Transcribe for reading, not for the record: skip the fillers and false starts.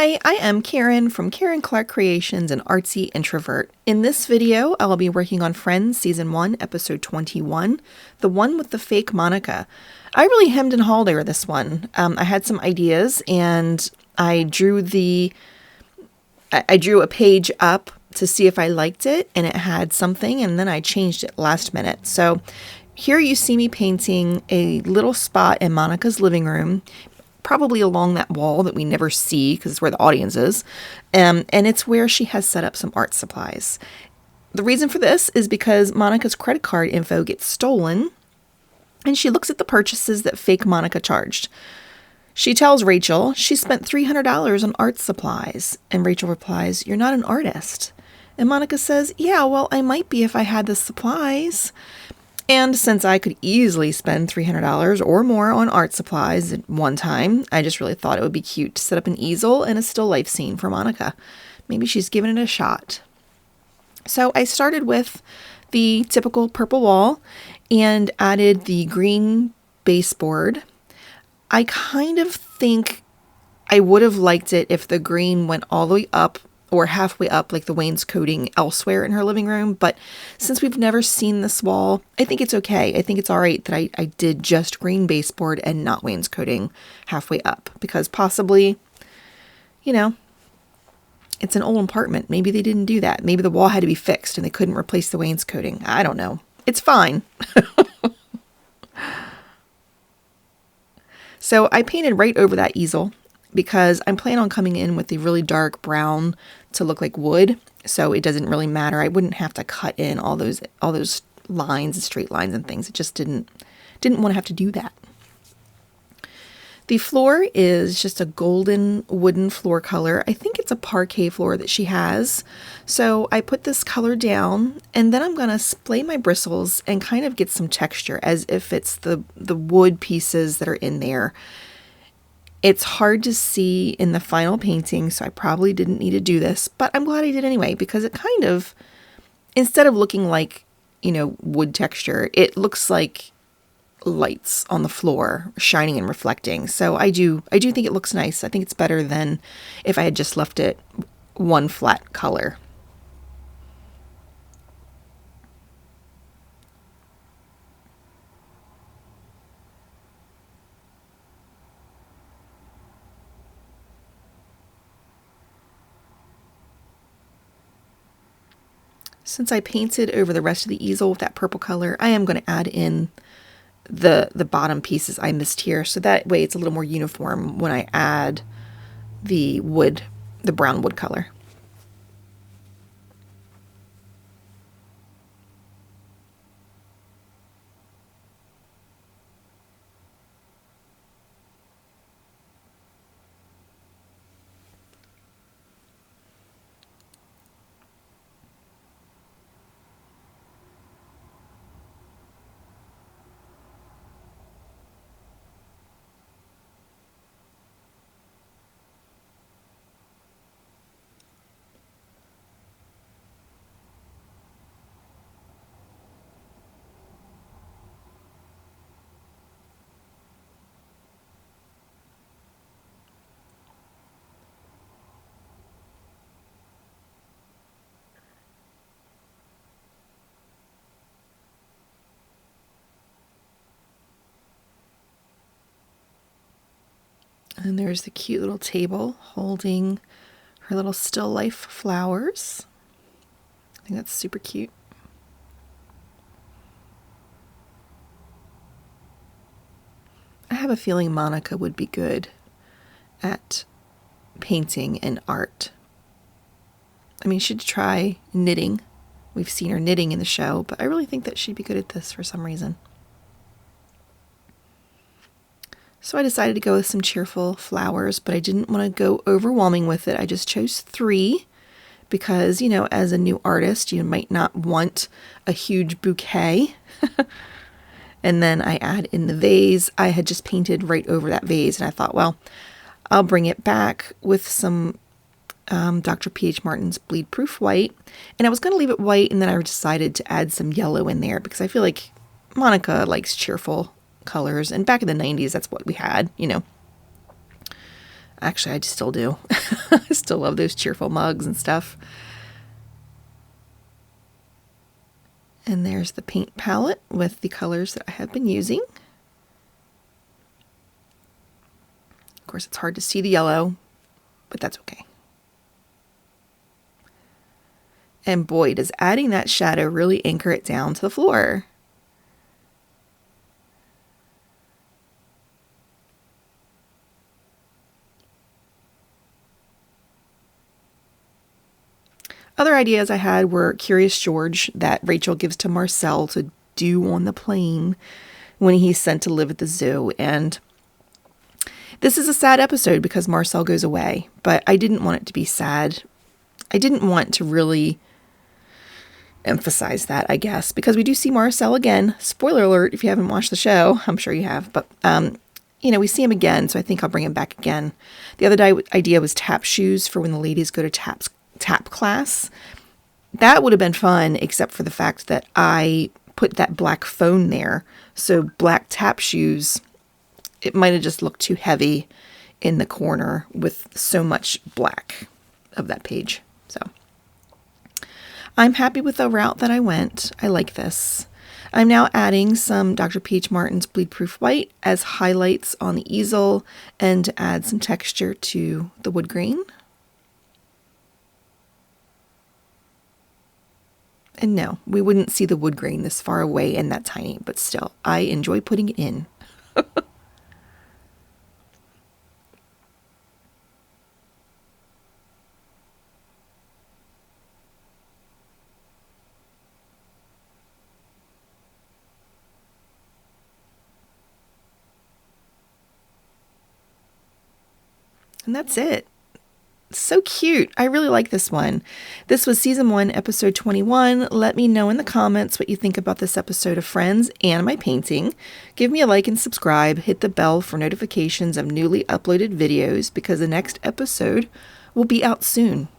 Hi, I am Karen from Karen Clark Creations and Artsy Introvert. In this video, I will be working on Friends Season 1, Episode 21, the one with the fake Monica. I really hemmed and hawed over this one. I had some ideas and I drew a page up to see if I liked it, and it had something, and then I changed it last minute. So here you see me painting a little spot in Monica's living room, probably along that wall that we never see because it's where the audience is. And it's where she has set up some art supplies. The reason for this is because Monica's credit card info gets stolen and she looks at the purchases that fake Monica charged. She tells Rachel she spent $300 on art supplies. And Rachel replies, "You're not an artist." And Monica says, "Yeah, well, I might be if I had the supplies." And since I could easily spend $300 or more on art supplies at one time, I just really thought it would be cute to set up an easel and a still life scene for Monica. Maybe she's given it a shot. So I started with the typical purple wall and added the green baseboard. I kind of think I would have liked it if the green went all the way up or halfway up like the wainscoting elsewhere in her living room. But since we've never seen this wall, I think it's okay. I think it's all right that I did just green baseboard and not wainscoting halfway up, because possibly, it's an old apartment. Maybe they didn't do that. Maybe the wall had to be fixed and they couldn't replace the wainscoting. I don't know. It's fine. So I painted right over that easel because I'm planning on coming in with a really dark brown to look like wood. So it doesn't really matter. I wouldn't have to cut in all those lines and straight lines and things. It just didn't want to have to do that. The floor is just a golden wooden floor color. I think it's a parquet floor that she has. So I put this color down and then I'm going to splay my bristles and kind of get some texture as if it's the wood pieces that are in there. It's hard to see in the final painting, so I probably didn't need to do this, but I'm glad I did anyway, because it kind of, instead of looking like, wood texture, it looks like lights on the floor shining and reflecting. So I do think it looks nice. I think it's better than if I had just left it one flat color. Since I painted over the rest of the easel with that purple color, I am going to add in the bottom pieces I missed here, so that way it's a little more uniform when I add the brown wood color. And there's the cute little table holding her little still life flowers. I think that's super cute. I have a feeling Monica would be good at painting and art. I mean, she'd try knitting. We've seen her knitting in the show, but I really think that she'd be good at this for some reason. So I decided to go with some cheerful flowers, but I didn't want to go overwhelming with it. I just chose 3 because, as a new artist, you might not want a huge bouquet. And then I add in the vase. I had just painted right over that vase, and I thought, well, I'll bring it back with some Dr. P.H. Martin's Bleed Proof White. And I was going to leave it white, and then I decided to add some yellow in there because I feel like Monica likes cheerful colors, and back in the 90s that's what we had. Actually, I still do. I still love those cheerful mugs and stuff. And there's the paint palette with the colors that I have been using. Of course, it's hard to see the yellow, but that's okay. And boy, does adding that shadow really anchor it down to the floor. Other ideas I had were Curious George that Rachel gives to Marcel to do on the plane when he's sent to live at the zoo. And this is a sad episode because Marcel goes away, but I didn't want it to be sad. I didn't want to really emphasize that, I guess, because we do see Marcel again. Spoiler alert if you haven't watched the show. I'm sure you have, but we see him again, so I think I'll bring him back again. The other idea was tap shoes for when the ladies go to tap class. That would have been fun, except for the fact that I put that black phone there. So black tap shoes, it might have just looked too heavy in the corner with so much black of that page. So I'm happy with the route that I went. I like this. I'm now adding some Dr. P.H. Martin's Bleed Proof White as highlights on the easel and to add some texture to the wood grain. And no, we wouldn't see the wood grain this far away and that tiny, but still, I enjoy putting it in. And that's it. So cute. I really like this one. This was season 1, episode 21. Let me know in the comments what you think about this episode of Friends and my painting. Give me a like and subscribe. Hit the bell for notifications of newly uploaded videos because the next episode will be out soon.